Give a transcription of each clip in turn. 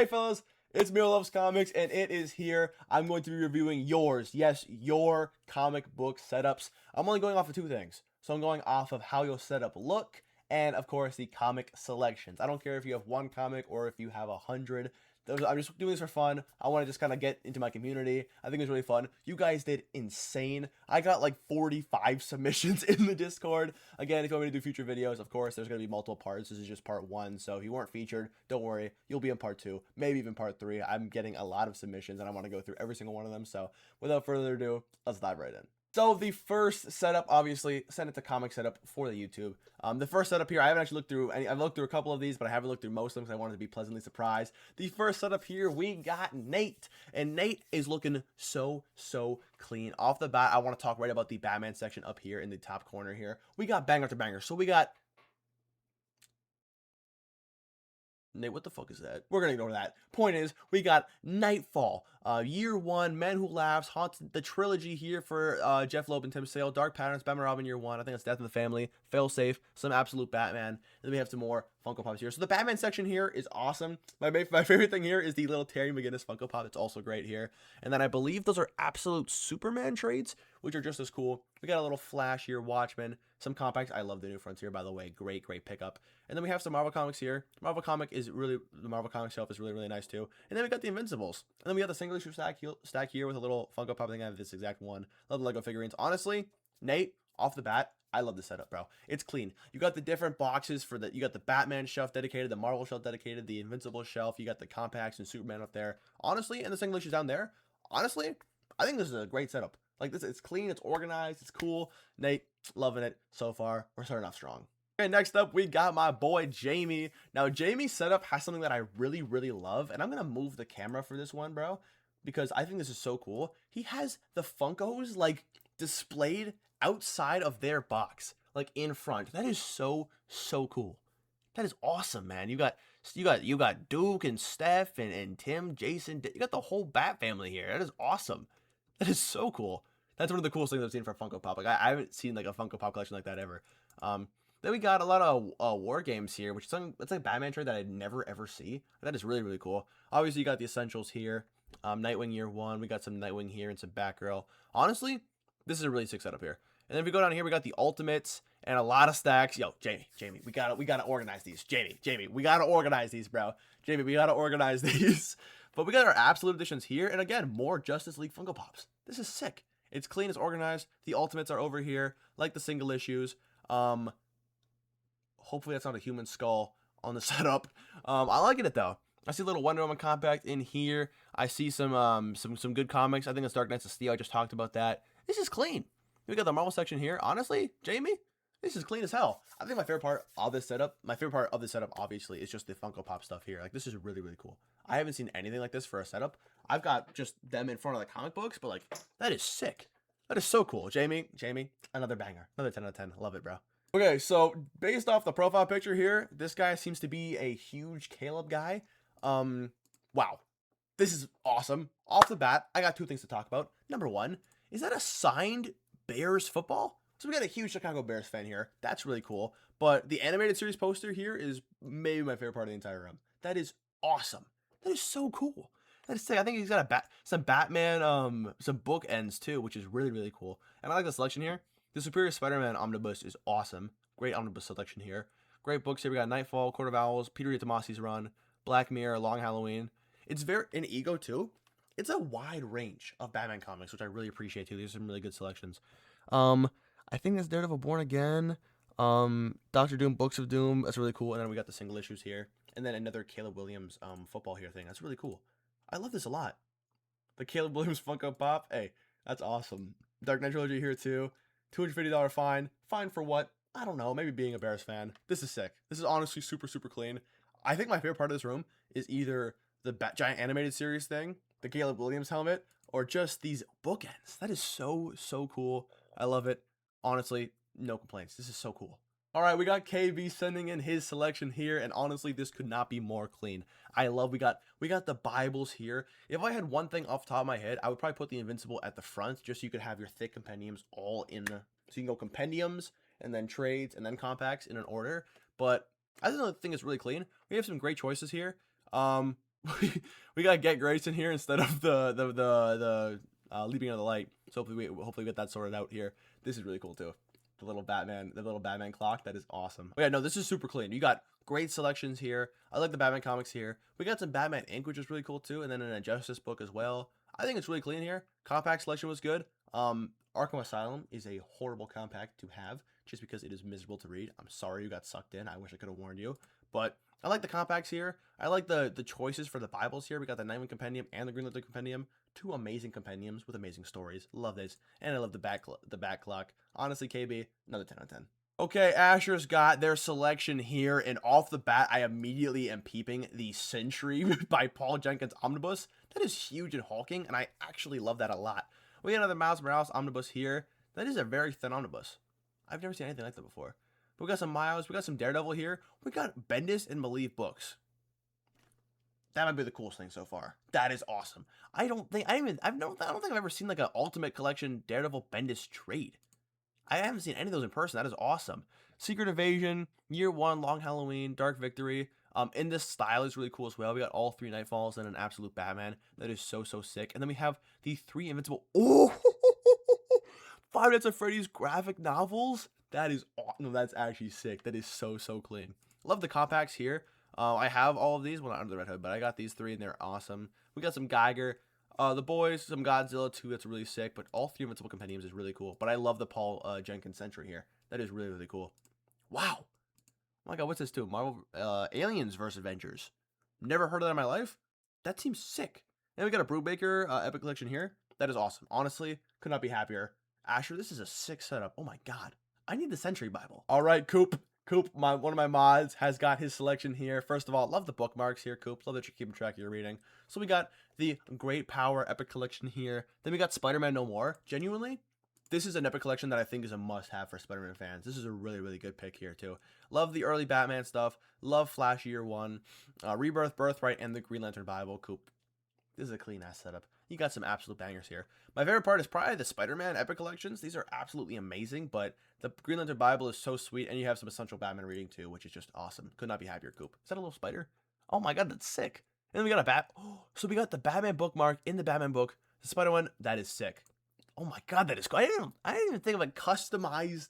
Hey fellas, it's Miro Loves Comics, and it is here. I'm going to be reviewing yours, yes, your comic book setups. I'm only going off of two things. So I'm going off of how your setup look, and of course the comic selections. I don't care if you have one comic or if you have 100. I'm just doing this for fun. I want to just kind of get into my community. I think it was really fun. You guys did insane. I got like 45 submissions in the Discord. Again, if you want me to do future videos, of course, there's going to be multiple parts. This is just part 1. So if you weren't featured, don't worry. You'll be in part 2, maybe even part 3. I'm getting a lot of submissions and I want to go through every single one of them. So without further ado, let's dive right in. So the first setup, obviously, send it to comic setup for the YouTube. The first setup here, I haven't actually looked through any. I've looked through a couple of these, but I haven't looked through most of them because I wanted to be pleasantly surprised. The first setup here, we got Nate, and Nate is looking so clean off the bat. I want to talk right about the Batman section up here in the top corner here. We got banger after banger. So we got Nate, what the fuck is that? We're gonna ignore that. Point is, we got Nightfall, Year One, Man Who Laughs, Haunted, the trilogy here for Jeff Loeb and Tim Sale, Dark Patterns, Batman Robin Year One. I think it's Death in the Family, Failsafe, some absolute Batman. And then we have some more Funko Pops here. So the Batman section here is awesome. My favorite thing here is the little Terry McGinnis Funko Pop. It's also great here. And then I believe those are absolute Superman trades, which are just as cool. We got a little Flash here, Watchmen, some compacts. I love the New Frontier, by the way. Great pickup. And then we have some Marvel Comics here. The Marvel Comic shelf is really nice too. And then we got the Invincibles. And then we got the single issue stack here with a little Funko Pop. I think I have this exact one. Love the Lego figurines. Honestly, Nate, off the bat, I love this setup, bro. It's clean. You got the different boxes for you got the Batman shelf dedicated, the Marvel shelf dedicated, the Invincible shelf. You got the compacts and Superman up there. Honestly, and the single issues down there. Honestly, I think this is a great setup. Like this, it's clean, it's organized, it's cool. Nate, loving it so far. We're starting off strong. Okay, next up, we got my boy Jamie. Now, Jamie's setup has something that I really love, and I'm gonna move the camera for this one, bro, because I think this is so cool. He has the Funkos like displayed outside of their box, like in front. That is so cool. That is awesome, man. You got Duke and Steph and Tim, Jason. You got the whole Bat family here. That is awesome. That is so cool. That's one of the coolest things I've seen for Funko Pop. Like I haven't seen like a Funko Pop collection like that ever. Then we got a lot of war games here, which is something it's like Batman trade that I'd never ever see. That is really cool. Obviously, you got the essentials here. Nightwing Year One. We got some Nightwing here and some Batgirl. Honestly, this is a really sick setup here. And then if we go down here, we got the Ultimates and a lot of stacks. Yo, Jamie, we gotta organize these. Jamie, we gotta organize these, bro. Jamie, we gotta organize these. But we got our Absolute Editions here, and again, more Justice League Funko Pops. This is sick. It's clean, it's organized. The Ultimates are over here, like the single issues. Hopefully that's not a human skull on the setup. I like it though. I see a little Wonder Woman compact in here. I see some good comics. I think it's Dark Knights of Steel. I just talked about that. This is clean. We got the Marvel section here. Honestly, Jamie, this is clean as hell. I think my favorite part of this setup, obviously, is just the Funko Pop stuff here. Like, this is really cool. I haven't seen anything like this for a setup. I've got just them in front of the comic books, but like, that is sick. That is so cool. Jamie, another banger. Another 10 out of 10. Love it, bro. Okay, so based off the profile picture here, this guy seems to be a huge Caleb guy. Wow. This is awesome. Off the bat, I got two things to talk about. Number one, is that a signed Bears football? So we got a huge Chicago Bears fan here. That's really cool. But the animated series poster here is maybe my favorite part of the entire room. That is awesome. That is so cool. That is sick. I think he's got some Batman, some bookends too, which is really cool. And I like the selection here. The Superior Spider-Man Omnibus is awesome. Great omnibus selection here. Great books here. We got Nightfall, Court of Owls, Peter Tomasi's run, Black Mirror, Long Halloween. It's very in Ego too. It's a wide range of Batman comics, which I really appreciate too. These are some really good selections. I think that's Daredevil Born Again. Doctor Doom, Books of Doom. That's really cool. And then we got the single issues here. And then another Caleb Williams football here thing. That's really cool. I love this a lot. The Caleb Williams Funko Pop. Hey, that's awesome. Dark Knight Trilogy here too. $250 fine. Fine for what? I don't know. Maybe being a Bears fan. This is sick. This is honestly super clean. I think my favorite part of this room is either the Giant animated series thing, the Caleb Williams helmet, or just these bookends. That is so cool. I love it. Honestly, no complaints. This is so cool. All right, we got KB sending in his selection here, and honestly, this could not be more clean. I love we got the Bibles here. If I had one thing off the top of my head, I would probably put the Invincible at the front, just so you could have your thick compendiums all in the, so you can go compendiums and then trades and then compacts in an order. But I think the thing is really clean. We have some great choices here. we got Get Grayson here instead of the Leaping of the Light. So hopefully we get that sorted out here. This is really cool too. The little Batman clock. That is awesome. Oh yeah, no, this is super clean. You got great selections here. I like the Batman comics here. We got some Batman ink, which is really cool too, and then an Injustice book as well. I think it's really clean here. Compact selection was good. Arkham Asylum is a horrible compact to have just because it is miserable to read. I'm sorry you got sucked in. I wish I could have warned you. But I like the compacts here. I like the choices for the Bibles here. We got the Nightwing Compendium and the Green Lantern Compendium. Two amazing compendiums with amazing stories. Love this. And I love the back clock. Honestly, KB, another 10 out of 10. Okay, Asher's got their selection here, and off the bat, I immediately am peeping the Century by Paul Jenkins omnibus. That is huge and hulking, and I actually love that a lot. We got another Miles Morales omnibus here. That is a very thin omnibus. I've never seen anything like that before. But we got some Miles, we got some Daredevil here. We got Bendis and Malieve books. That might be the coolest thing so far. That is awesome. I don't think I've ever seen like an Ultimate Collection Daredevil Bendis trade. I haven't seen any of those in person. That is awesome. Secret Invasion, Year One, Long Halloween, Dark Victory. In this style is really cool as well. We got all 3 Nightfalls and an Absolute Batman. That is so sick. And then we have the 3 Invincible. Oh, Five Nights at Freddy's graphic novels. That is awesome. No, that's actually sick. That is so clean. Love the compacts here. I have all of these. Well, not under the Red Hood, but I got these 3 and they're awesome. We got some Geiger. The Boys, some Godzilla too, that's really sick, but all 3 Invincible Compendiums is really cool. But I love the Paul Jenkins Century here. That is really cool. Wow. Oh my god, what's this too? Marvel Aliens vs. Avengers. Never heard of that in my life. That seems sick. And we got a Brubaker Epic Collection here. That is awesome. Honestly, could not be happier. Asher, this is a sick setup. Oh my god. I need the Century Bible. All right, Coupe. Coupe, one of my mods, has got his selection here. First of all, love the bookmarks here, Coupe. Love that you're keeping track of your reading. So we got the Great Power Epic Collection here. Then we got Spider-Man No More. Genuinely, this is an Epic Collection that I think is a must-have for Spider-Man fans. This is a really good pick here, too. Love the early Batman stuff. Love Flash Year One. Rebirth, Birthright, and the Green Lantern Bible. Coupe. This is a clean-ass setup. You got some absolute bangers here. My favorite part is probably the Spider-Man Epic Collections. These are absolutely amazing, but the Green Lantern Bible is so sweet, and you have some essential Batman reading too, which is just awesome. Could not be happier, Coupe. Is that a little spider? Oh my god, that's sick. And then we got a so we got the Batman bookmark in the Batman book. The Spider one, that is sick. Oh my god, that is cool. I didn't even think of like customized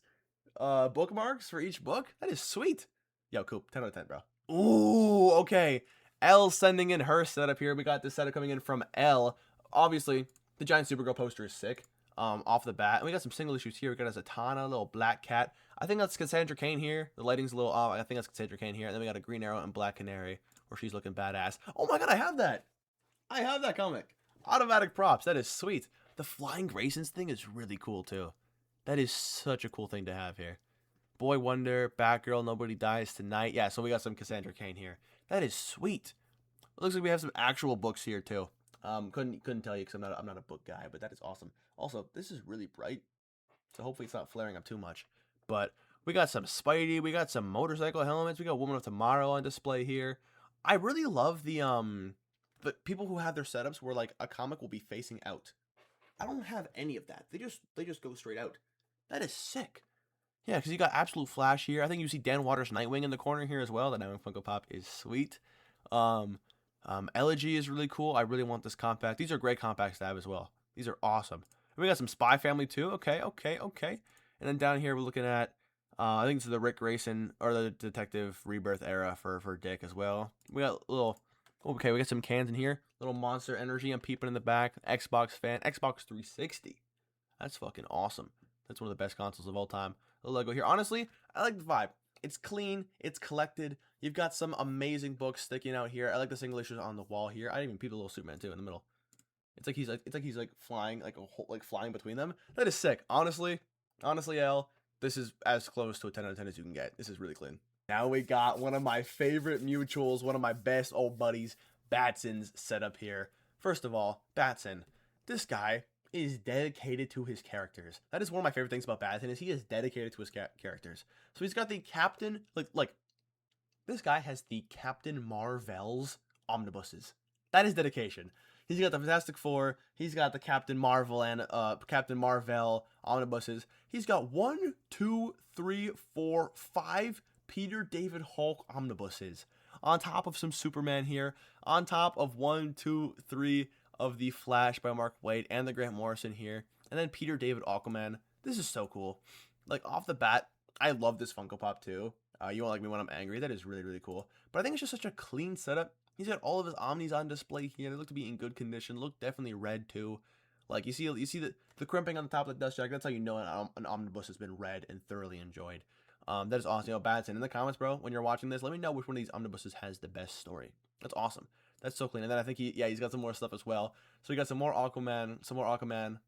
bookmarks for each book. That is sweet. Yo, Coupe, 10 out of 10, bro. Ooh, okay. Elle sending in her setup here. We got this setup coming in from Elle. Obviously, the giant Supergirl poster is sick. Off the bat. And we got some single issues here. We got a Zatanna, a little black cat. I think that's Cassandra Cain here. The lighting's a little off. I think that's Cassandra Cain here. And then we got a Green Arrow and Black Canary where she's looking badass. Oh my god, I have that. I have that comic. Automatic props. That is sweet. The Flying Graysons thing is really cool too. That is such a cool thing to have here. Boy Wonder, Batgirl, Nobody Dies Tonight. Yeah, so we got some Cassandra Cain here. That is sweet. It looks like we have some actual books here too. Couldn't tell you because I'm not a book guy, but that is awesome. Also, this is really bright, so hopefully it's not flaring up too much. But we got some Spidey, we got some motorcycle helmets, we got Woman of Tomorrow on display here. I really love the people who have their setups where like a comic will be facing out. I don't have any of that. They just go straight out. That is sick. Yeah, because you got Absolute Flash here. I think you see Dan Waters' Nightwing in the corner here as well. The Nightwing Funko Pop is sweet. Elegy is really cool. I really want this compact. These are great compacts to have as well. These are awesome. And we got some Spy Family too. Okay. And then down here we're looking at, I think it's the Rick Grayson or the Detective Rebirth era for Dick as well. We got we got some cans in here. Little Monster Energy. I'm peeping in the back. Xbox fan. Xbox 360. That's fucking awesome. That's one of the best consoles of all time. The logo here. Honestly, I like the vibe. It's clean. It's collected. You've got some amazing books sticking out here. I like the single issues on the wall here. I didn't even peep the little Superman too in the middle. It's like he's flying flying between them. That is sick. Honestly, Elle, this is as close to a 10 out of 10 as you can get. This is really clean. Now we got one of my favorite mutuals, one of my best old buddies, Batson's set up here. First of all, Batson, this guy is dedicated to his characters. That is one of my favorite things about Batson is he is dedicated to his characters. So he's got the Captain, this guy has the Captain Marvel's omnibuses. That is dedication. He's got the Fantastic Four. He's got the Captain Marvel and Captain Marvel omnibuses. He's got 1, 2, 3, 4, 5 Peter David Hulk omnibuses. on top of some Superman here, on top of 1, 2, 3 of the Flash by Mark Waid and the Grant Morrison here, and then Peter David Aquaman. This is so cool. Like, off the bat, I love this Funko Pop too. You won't like me when I'm angry. That is really, really cool. But I think it's just such a clean setup. He's got all of his Omnis on display here. They look to be in good condition. Look definitely red too. Like, you see the crimping on the top of the dust jacket. That's how you know an omnibus has been read and thoroughly enjoyed. That is awesome. You know, Batson, in the comments, bro, when you're watching this, let me know which one of these omnibuses has the best story. That's awesome. That's so clean. And then I think he's got some more stuff as well. So we got some more Aquaman.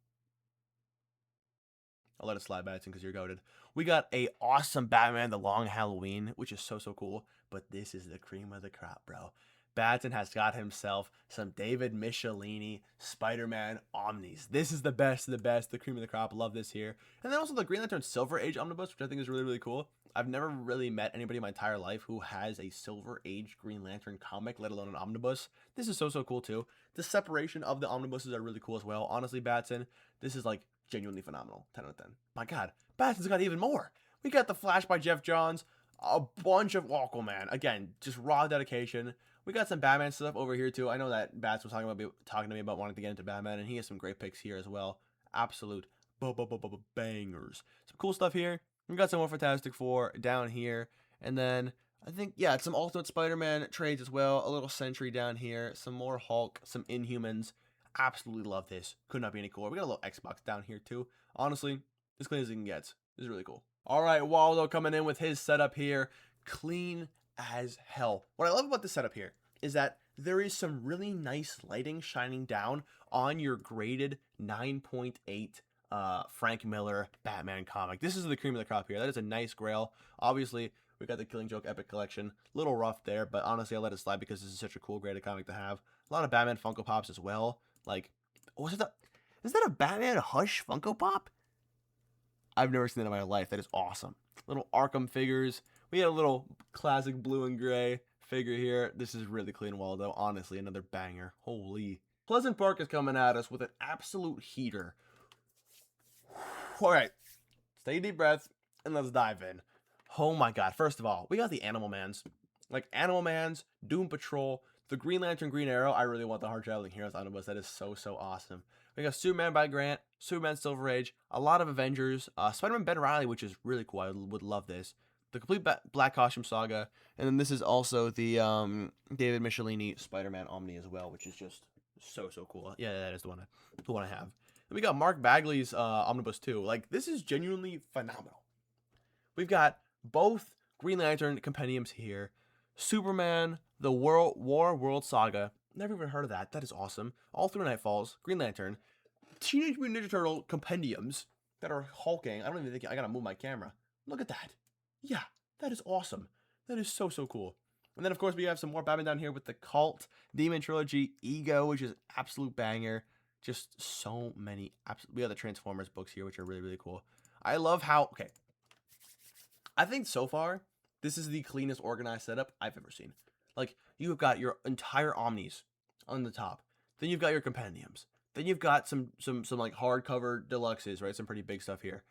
I'll let it slide, Batson, because you're goated. We got a awesome Batman The Long Halloween, which is so cool. But this is the cream of the crop, bro. Batson has got himself some David Michelini Spider-Man Omnis. This is the best of the best, the cream of the crop. Love this here. And then also the Green Lantern Silver Age Omnibus, which I think is really, really cool. I've never really met anybody in my entire life who has a Silver Age Green Lantern comic, let alone an omnibus. This is so cool too. The separation of the omnibuses are really cool as well. Honestly, Batson, this is like genuinely phenomenal. 10 out of 10. My God, Batson's got even more. We got the Flash by Jeff Johns, a bunch of Aquaman. Again, just raw dedication. We got some Batman stuff over here too. I know that Bats was talking to me about wanting to get into Batman, and he has some great picks here as well. Absolute bangers. Some cool stuff here. We got some more Fantastic Four down here, and then I think some Ultimate Spider-Man trades as well. A little Sentry down here. Some more Hulk. Some Inhumans. Absolutely love this. Could not be any cooler. We got a little Xbox down here too. Honestly, as clean as it can get. This is really cool. All right, Waldo coming in with his setup here. Clean as hell. What I love about this setup here is that there is some really nice lighting shining down on your graded 9.8 Frank Miller Batman comic. This is the cream of the crop here. That is a nice grail. Obviously, we got the Killing Joke Epic Collection. Little rough there, but honestly, I'll let it slide because this is such a cool graded comic to have. A lot of Batman Funko Pops as well. Like, is that a Batman Hush Funko Pop? I've never seen that in my life. That is awesome. Little Arkham figures. We got a little classic blue and gray figure here. This is really clean, Waldo. Honestly, another banger. Holy. Pleasant Park is coming at us with an absolute heater. All right. Take a deep breath and let's dive in. Oh my God. First of all, we got the Animal Mans. Like Animal Mans, Doom Patrol, the Green Lantern, Green Arrow. I really want the Hard Traveling Heroes omnibus. That is so awesome. We got Superman by Grant, Superman Silver Age, a lot of Avengers, Spider-Man Ben Reilly, which is really cool. I would love this. The complete Black Costume Saga, and then this is also the David Michelini Spider-Man Omni as well, which is just so cool. Yeah, that is the one I have. And we got Mark Bagley's omnibus too. Like, this is genuinely phenomenal. We've got both Green Lantern compendiums here. Superman, the War World Saga. Never even heard of that. That is awesome. All Through Night Falls, Green Lantern, Teenage Mutant Ninja Turtle compendiums that are hulking. I don't even think I gotta move my camera. Look at that. Yeah, that is awesome. That is so cool. And then of course we have some more Batman down here with the Cult, Demon Trilogy, Ego, which is absolute banger. Just so many. We have the Transformers books here, which are really cool. I love how. Okay. I think so far this is the cleanest organized setup I've ever seen. Like, you've got your entire Omnis on the top. Then you've got your compendiums. Then you've got some like hardcover deluxes, right? Some pretty big stuff here.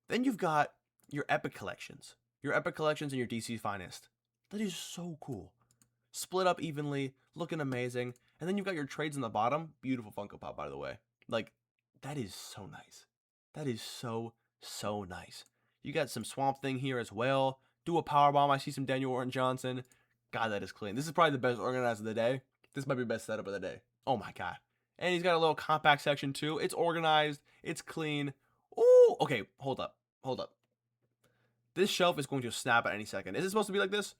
Then you've got your Epic collections. Your Epic collections and your DC Finest. That is so cool. Split up evenly, looking amazing. And then you've got your trades in the bottom. Beautiful Funko Pop, by the way. Like, that is so nice. That is so nice. You got some Swamp Thing here as well. Do a Powerbomb. I see some Daniel Warren Johnson. God, that is clean. This is probably the best organized of the day. This might be the best setup of the day. Oh my God. And he's got a little compact section too. It's organized. It's clean. Ooh, okay, hold up. This shelf is going to snap at any second. Is it supposed to be like this?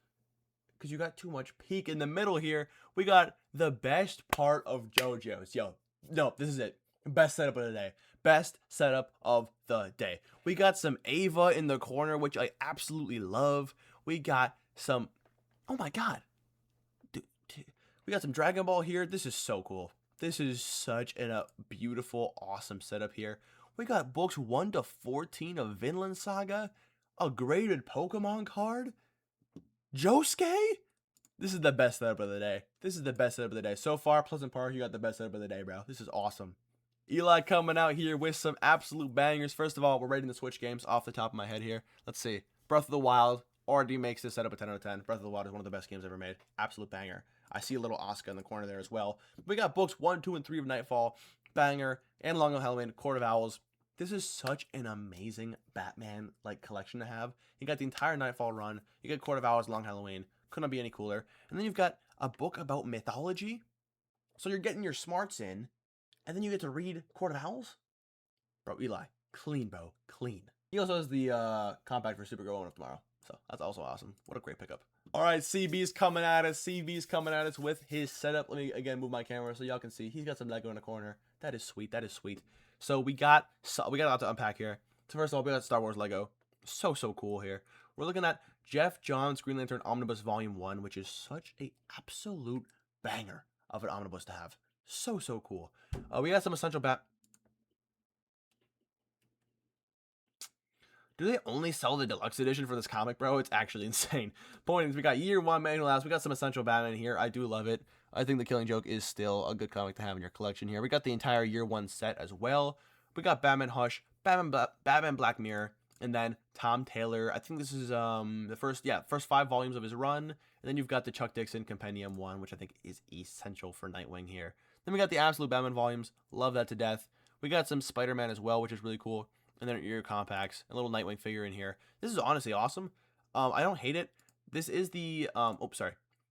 Because you got too much peak in the middle here. We got the best part of JoJo's. Yo, no, this is it. Best setup of the day. Best setup of the day. We got some Ava in the corner, which I absolutely love. We got some... Oh my God. Dude, we got some Dragon Ball here. This is so cool. This is such a beautiful, awesome setup here. We got books 1 to 14 of Vinland Saga. A graded Pokemon card. Josuke? This is the best setup of the day. This is the best setup of the day. So far, Pleasant Park, you got the best setup of the day, bro. This is awesome. Eli coming out here with some absolute bangers. First of all, we're rating the Switch games off the top of my head here. Let's see. Breath of the Wild, already makes this setup a 10 out of 10. Breath of the Wild is one of the best games ever made. Absolute banger. I see a little Asuka in the corner there as well. We got books 1, 2, and 3 of Nightfall, banger, and Long of Halloween, Court of Owls. This is such an amazing Batman like collection to have. You got the entire Nightfall run. You get Court of Owls, Long Halloween. Couldn't be any cooler. And then you've got a book about mythology. So you're getting your smarts in, and then you get to read Court of Owls. Bro, Eli, clean, bro, clean. He also has the compact for Supergirl one up tomorrow. So that's also awesome. What a great pickup. All right, CB's coming at us. CB's coming at us with his setup. Let me, again, move my camera so y'all can see. He's got some Lego in the corner. That is sweet. That is sweet. So we got a lot to unpack here. So first of all, we got Star Wars Lego. So cool here. We're looking at Jeff Johns Green Lantern Omnibus Volume 1, which is such a absolute banger of an omnibus to have. So cool. We got some Essential Bat. Do they only sell the deluxe edition for this comic, bro? It's actually insane. Point is, we got Year 1 Manual Labs. We got some Essential Batman here. I do love it. I think The Killing Joke is still a good comic to have in your collection here. We got the entire Year 1 set as well. We got Batman Hush, Batman Black Mirror, and then Tom Taylor. I think this is the first 5 volumes of his run. And then you've got the Chuck Dixon Compendium 1, which I think is essential for Nightwing here. Then we got the Absolute Batman volumes. Love that to death. We got some Spider-Man as well, which is really cool. And then your compacts, a little Nightwing figure in here. This is honestly awesome. I don't hate it. This is the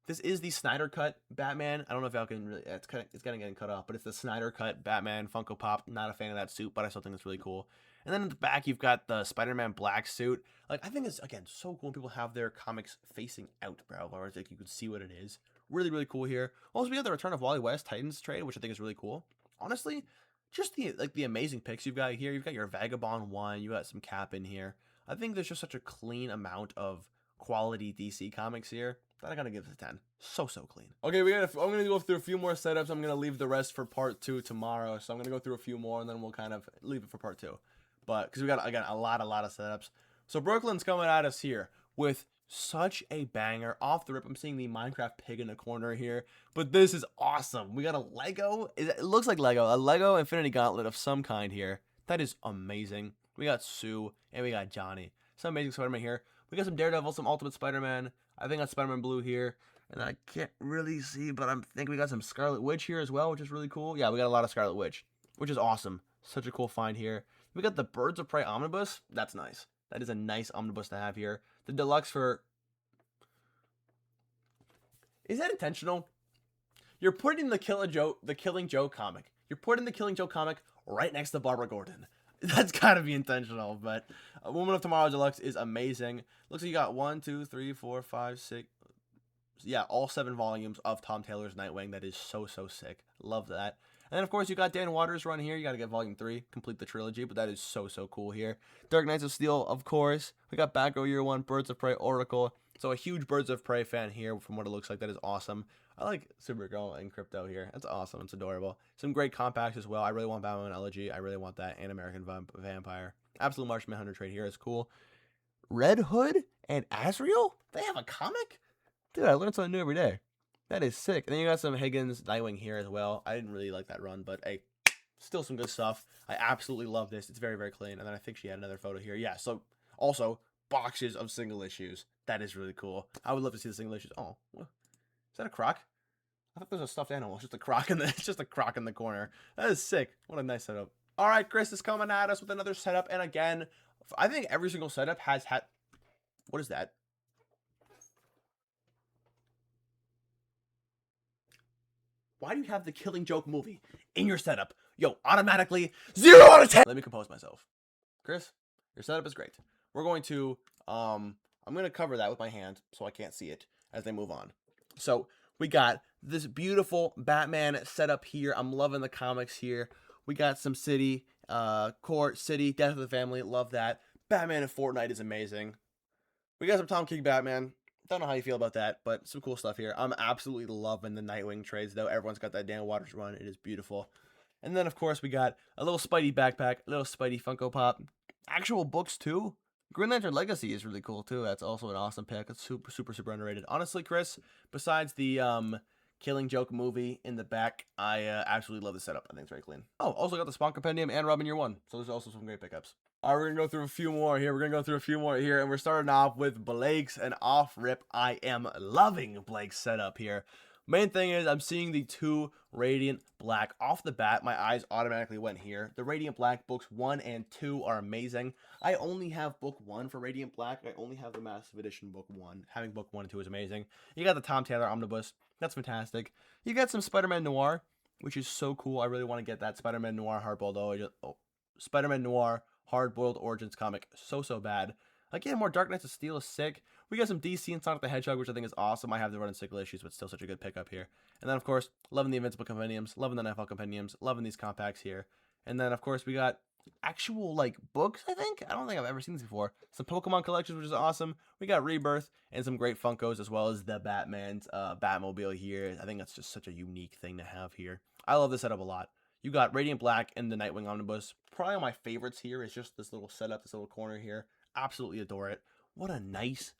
This is the Snyder Cut Batman. I don't know if y'all can really. It's kind of getting cut off, but it's the Snyder Cut Batman Funko Pop. Not a fan of that suit, but I still think it's really cool. And then in the back, you've got the Spider-Man black suit. Like, I think it's, again, so cool when people have their comics facing out, bro. Or like you can see what it is. Really cool here. Also, we got the Return of Wally West Titans trade, which I think is really cool. Honestly, just the amazing picks you've got here. You've got your Vagabond 1. You got some Cap in here. I think there's just such a clean amount of quality DC comics here that I gotta give this a 10. So clean. Okay, I'm gonna go through a few more setups. I'm gonna leave the rest for part 2 tomorrow. So I'm gonna go through a few more and then we'll kind of leave it for part 2. But because we got, again, a lot of setups. So Brooklyn's coming at us here with such a banger. Off the rip, I'm seeing the Minecraft pig in the corner here, but this is awesome. We got a Lego. It looks like Lego, a Lego Infinity Gauntlet of some kind here. That is amazing. We got Sue and we got Johnny. Some amazing Spider-Man here. We got some Daredevil, some Ultimate Spider-Man. I think that's Spider-Man Blue here, and I can't really see, but I think we got some Scarlet Witch here as well, which is really cool. Yeah, we got a lot of Scarlet Witch, which is awesome. Such a cool find here. We got the Birds of Prey Omnibus. That's nice. That is a nice omnibus to have here. The deluxe for... Is that intentional? You're putting the Killing Joke comic. You're putting the Killing Joke comic right next to Barbara Gordon. That's gotta be intentional, but Woman of Tomorrow Deluxe is amazing. Looks like you got 1, 2, 3, 4, 5, 6... Yeah, all 7 volumes of Tom Taylor's Nightwing. That is so sick. Love that. And then, of course, you got Dan Waters' run here. You got to get Volume 3, complete the trilogy, but that is so cool here. Dark Knights of Steel, of course. We got Batgirl Year 1, Birds of Prey, Oracle. So a huge Birds of Prey fan here from what it looks like. That is awesome. I like Supergirl and Crypto here. That's awesome. It's adorable. Some great compacts as well. I really want Batman Elegy. I really want that. And American Vampire. Absolute Martian Manhunter trade here is cool. Red Hood and Azrael? They have a comic? Dude, I learn something new every day. That is sick. And then you got some Higgins Nightwing here as well. I didn't really like that run, but hey, still some good stuff. I absolutely love this. It's very clean. And then I think she had another photo here. Yeah, so also boxes of single issues. That is really cool. I would love to see the single issues. Oh, what? Is that a croc? I thought there was a stuffed animal. It's just a croc in the corner. That is sick. What a nice setup. All right, Chris is coming at us with another setup. And again, I think every single setup has had... What is that? Why do you have the Killing Joke movie in your setup? Yo, automatically 0 out of 10. Let me compose myself. Chris, your setup is great. We're going to, I'm going to cover that with my hand so I can't see it as they move on. So we got this beautiful Batman setup here. I'm loving the comics here. We got some City, Court, City, Death of the Family. Love that. Batman in Fortnite is amazing. We got some Tom King Batman. Don't know how you feel about that, but some cool stuff here. I'm absolutely loving the Nightwing trades, though. Everyone's got that Dan Waters run. It is beautiful. And then, of course, we got a little Spidey backpack, a little Spidey Funko Pop. Actual books, too. Green Lantern Legacy is really cool, too. That's also an awesome pick. It's super underrated. Honestly, Chris, besides the Killing Joke movie in the back. I absolutely love the setup. I think it's very clean. Oh, also got the Spawn Compendium and Robin Year 1. So there's also some great pickups. All right, we're going to go through a few more here. And we're starting off with Blake's and off rip. I am loving Blake's setup here. Main thing is I'm seeing the 2 Radiant Black off the bat. My eyes automatically went here. The Radiant Black books 1 and 2 are amazing. I only have book 1 for Radiant Black. I only have the Massive Edition book 1. Having book 1 and 2 is amazing. You got the Tom Taylor Omnibus. That's fantastic. You got some Spider-Man Noir, which is so cool. I really want to get that Spider-Man Noir Hardboiled. Spider-Man Noir Hard-Boiled Origins comic. So bad. Again, more Dark Knights of Steel is sick. We got some DC and Sonic the Hedgehog, which I think is awesome. I have the run and single issues, but still such a good pickup here. And then, of course, loving the Invincible Compendiums, loving the Nightfall Compendiums, loving these compacts here. And then, of course, we got actual, like, books, I think? I don't think I've ever seen these before. Some Pokemon collections, which is awesome. We got Rebirth and some great Funkos, as well as the Batman's Batmobile here. I think that's just such a unique thing to have here. I love this setup a lot. You got Radiant Black and the Nightwing Omnibus. Probably one of my favorites here is just this little setup, this little corner here. Absolutely adore it. What a nice,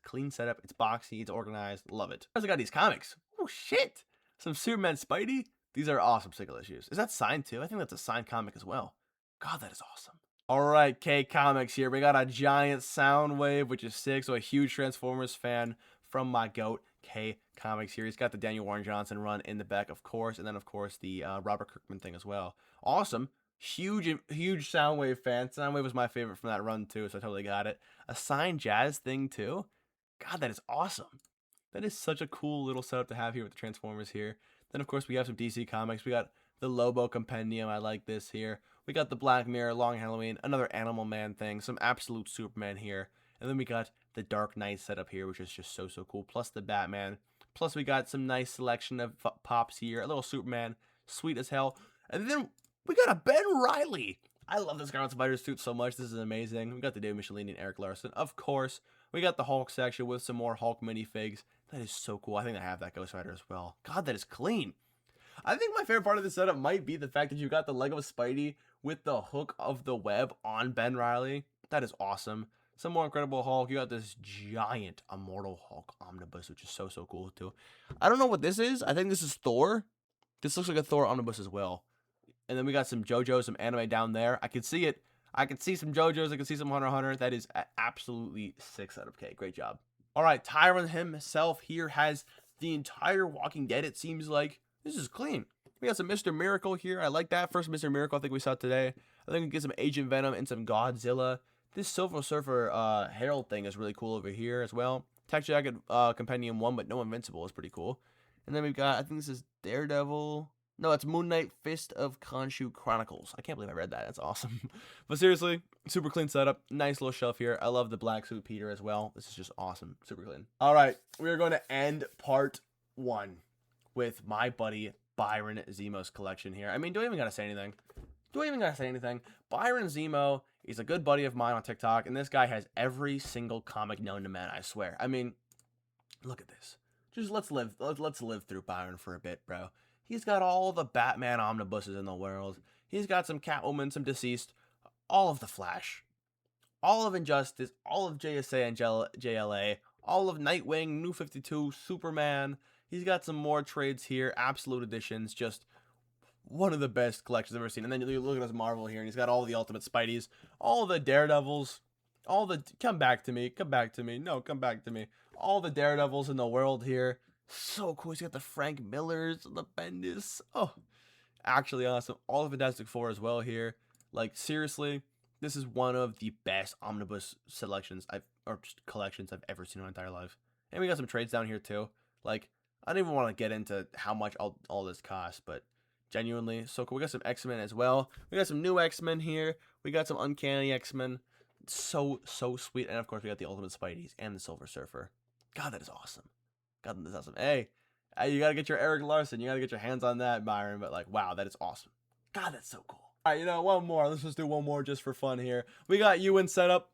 clean setup. It's boxy, it's organized. Love it. I also got these comics. Oh, shit. Some Superman Spidey. These are awesome single issues. Is that signed too? I think that's a signed comic as well. God, that is awesome. All right, K Comics here. We got a giant Soundwave, which is sick. So a huge Transformers fan from my goat, K Comics here. He's got the Daniel Warren Johnson run in the back, of course. And then, of course, the Robert Kirkman thing as well. Awesome. Huge Soundwave fan. Soundwave was my favorite from that run too, so I totally got it. A signed Jazz thing too. God, that is awesome. That is such a cool little setup to have here with the Transformers here. Then, of course, we have some DC Comics. We got the Lobo Compendium. I like this here. We got the Black Mirror, Long Halloween, another Animal Man thing, some Absolute Superman here. And then we got the Dark Knight setup here, which is just so cool. Plus the Batman. Plus we got some nice selection of pops here. A little Superman. Sweet as hell. And then we got a Ben Reilly. I love this Scarlet Spider suit so much. This is amazing. We got the Dave Michelini and Eric Larson. Of course, we got the Hulk section with some more Hulk minifigs. That is so cool. I think I have that Ghost Rider as well. God, that is clean. I think my favorite part of this setup might be the fact that you got the Lego Spidey with the hook of the web on Ben Reilly. That is awesome. Some more Incredible Hulk. You got this giant Immortal Hulk omnibus, which is so cool too. I don't know what this is. I think this is Thor. This looks like a Thor omnibus as well. And then we got some JoJo, some anime down there. I can see it. I can see some JoJo's. I can see some Hunter x Hunter. That is absolutely 6 out of K. Great job. All right, Tyron himself here has the entire Walking Dead, it seems like. This is clean. We got some Mr. Miracle here. I like that. First Mr. Miracle I think we saw today. I think we get some Agent Venom and some Godzilla. This Silver Surfer Herald thing is really cool over here as well. Tech Jacket Compendium 1, but no Invincible is pretty cool. And then we've got, I think this is Daredevil. No, it's Moon Knight Fist of Khonshu Chronicles. I can't believe I read that. That's awesome. But seriously, super clean setup. Nice little shelf here. I love the black suit Peter as well. This is just awesome. Super clean. All right, we are going to end part 1 with my buddy Byron Zemo's collection here. I mean, do I even got to say anything? Byron Zemo is a good buddy of mine on TikTok, and this guy has every single comic known to man, I swear. I mean, look at this. Just let's live through Byron for a bit, bro. He's got all the Batman omnibuses in the world. He's got some Catwoman, some Deceased, all of the Flash, all of Injustice, all of JSA and JLA, all of Nightwing, New 52, Superman. He's got some more trades here, Absolute Editions, just one of the best collections I've ever seen. And then you look at his Marvel here, and he's got all the Ultimate Spideys, all the Daredevils, all the, come back to me, no, come back to me. All the Daredevils in the world here. So cool. He's got the Frank Millers, the Bendis. Oh, actually awesome. All the Fantastic Four as well here. Like, seriously, this is one of the best omnibus collections I've ever seen in my entire life. And we got some trades down here too. Like, I don't even want to get into how much all this costs, but genuinely so cool. We got some X-Men as well. We got some new X-Men here. We got some Uncanny X-Men. So sweet. And of course we got the Ultimate Spideys and the Silver Surfer. God, that is awesome. God, that's awesome. Hey, you gotta get your Eric Larson. You gotta get your hands on that, Byron. But like, wow, that is awesome. God, that's so cool. All right, you know, one more. Let's just do one more just for fun here. We got you in setup.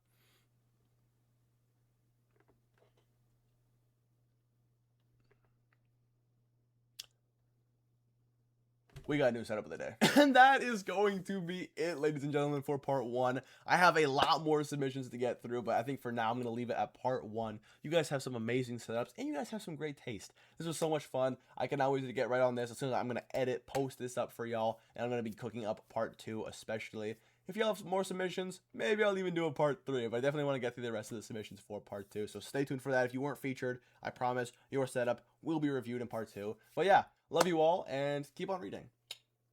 we got a new setup of the day. And that is going to be it, ladies and gentlemen, for part 1. I have a lot more submissions to get through, but I think for now I'm going to leave it at part 1. You guys have some amazing setups, and you guys have some great taste. This was so much fun. I cannot wait to get right on this. As soon as I'm going to edit, post this up for y'all, and I'm going to be cooking up part 2 especially. If y'all have more submissions, maybe I'll even do a part 3, but I definitely want to get through the rest of the submissions for part 2. So stay tuned for that. If you weren't featured, I promise your setup will be reviewed in part 2. But yeah, love you all, and keep on reading.